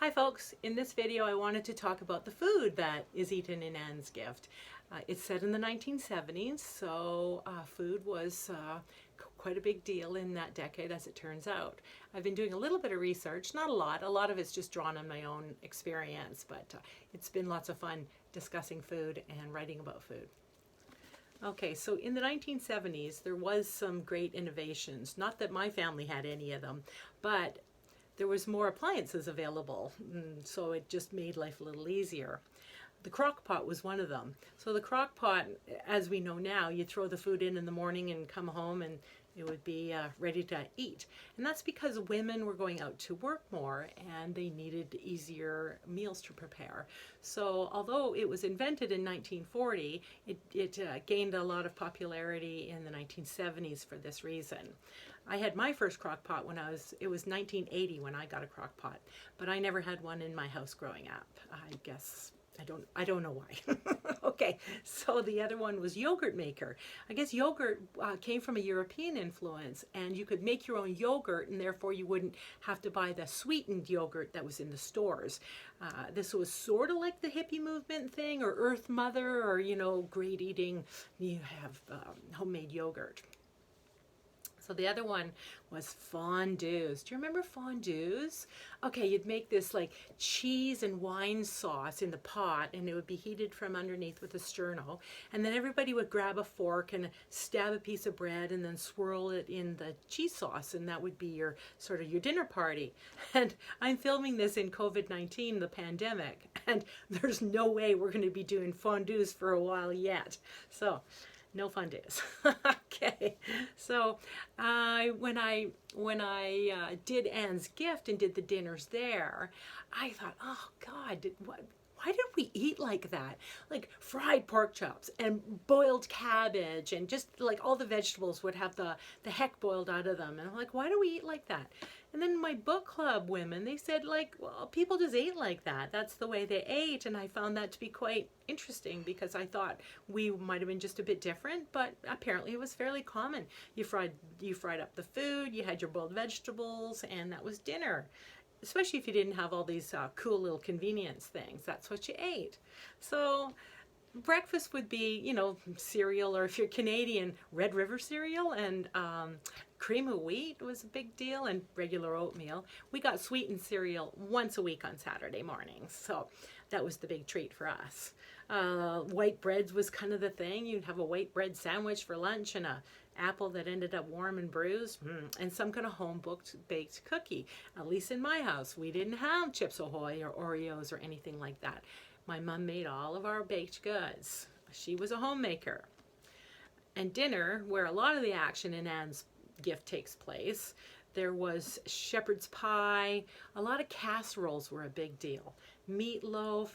Hi folks, in this video I wanted to talk about the food that is eaten in Anne's Gift. It's set in the 1970s, so food was quite a big deal in that decade as it turns out. I've been doing a little bit of research, not a lot of it's just drawn on my own experience, but it's been lots of fun discussing food and writing about food. Okay, so in the 1970s there was some great innovations. Not that my family had any of them, but there was more appliances available, so it just made life a little easier. The crock pot was one of them. So the crock pot, as we know now, you throw the food in the morning and come home and it would be ready to eat. And that's because women were going out to work more and they needed easier meals to prepare. So although it was invented in 1940, it gained a lot of popularity in the 1970s for this reason. I had my first crock pot it was 1980 when I got a crock pot, but I never had one in my house growing up. I guess I don't know why. Okay, so the other one was yogurt maker. I guess yogurt came from a European influence, and you could make your own yogurt, and therefore you wouldn't have to buy the sweetened yogurt that was in the stores. This was sort of like the hippie movement thing, or Earth Mother, or great eating. You have homemade yogurt. So the other one was fondues. Do you remember fondues? Okay, you'd make this like cheese and wine sauce in the pot, and it would be heated from underneath with a sterno. And then everybody would grab a fork and stab a piece of bread and then swirl it in the cheese sauce, and that would be your sort of your dinner party. And I'm filming this in COVID-19, the pandemic, and there's no way we're going to be doing fondues for a while yet. So no fondues. Okay, so when I did Anne's Gift and did the dinners there, I thought, oh God, why did we eat like that? Like fried pork chops and boiled cabbage, and just like all the vegetables would have the heck boiled out of them. And I'm like, why do we eat like that? And then my book club women, they said, like, well, people just ate like that. That's the way they ate. And I found that to be quite interesting, because I thought we might have been just a bit different, but apparently it was fairly common. You fried up the food, you had your boiled vegetables, and that was dinner. Especially if you didn't have all these cool little convenience things. That's what you ate. So breakfast would be, cereal, or if you're Canadian, Red River cereal, and cream of wheat was a big deal, and regular oatmeal. We got sweetened cereal once a week on Saturday mornings, so that was the big treat for us. White bread was kind of the thing. You'd have a white bread sandwich for lunch and a apple that ended up warm and bruised, and some kind of home-baked cookie. At least in my house, we didn't have Chips Ahoy or Oreos or anything like that. My mom made all of our baked goods. She was a homemaker. And dinner, where a lot of the action in Anne's Gift takes place, there was shepherd's pie. A lot of casseroles were a big deal. Meatloaf.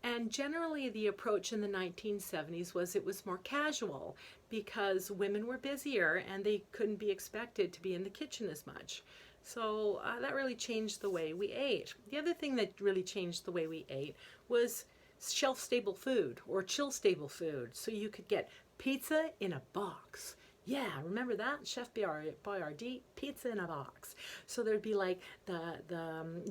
And generally the approach in the 1970s was it was more casual, because women were busier and they couldn't be expected to be in the kitchen as much. So that really changed the way we ate. The other thing that really changed the way we ate was shelf-stable food or chill-stable food. So you could get pizza in a box. Yeah, remember that? Chef Boyardee, pizza in a box. So there'd be like the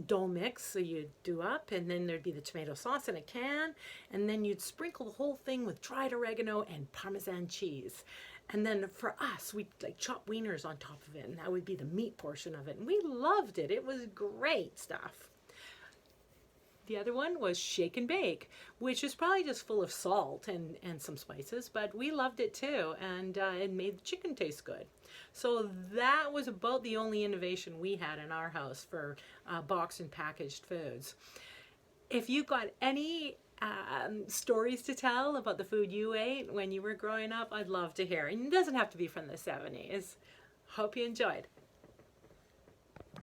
dough mix, so you'd do up, and then there'd be the tomato sauce in a can, and then you'd sprinkle the whole thing with dried oregano and Parmesan cheese. And then for us, we'd like chop wieners on top of it, and that would be the meat portion of it. And we loved it. It was great stuff. The other one was shake and bake, which is probably just full of salt and some spices, but we loved it too, and it made the chicken taste good. So that was about the only innovation we had in our house for boxed and packaged foods. If you got any stories to tell about the food you ate when you were growing up, I'd love to hear. And it doesn't have to be from the 70s. Hope you enjoyed.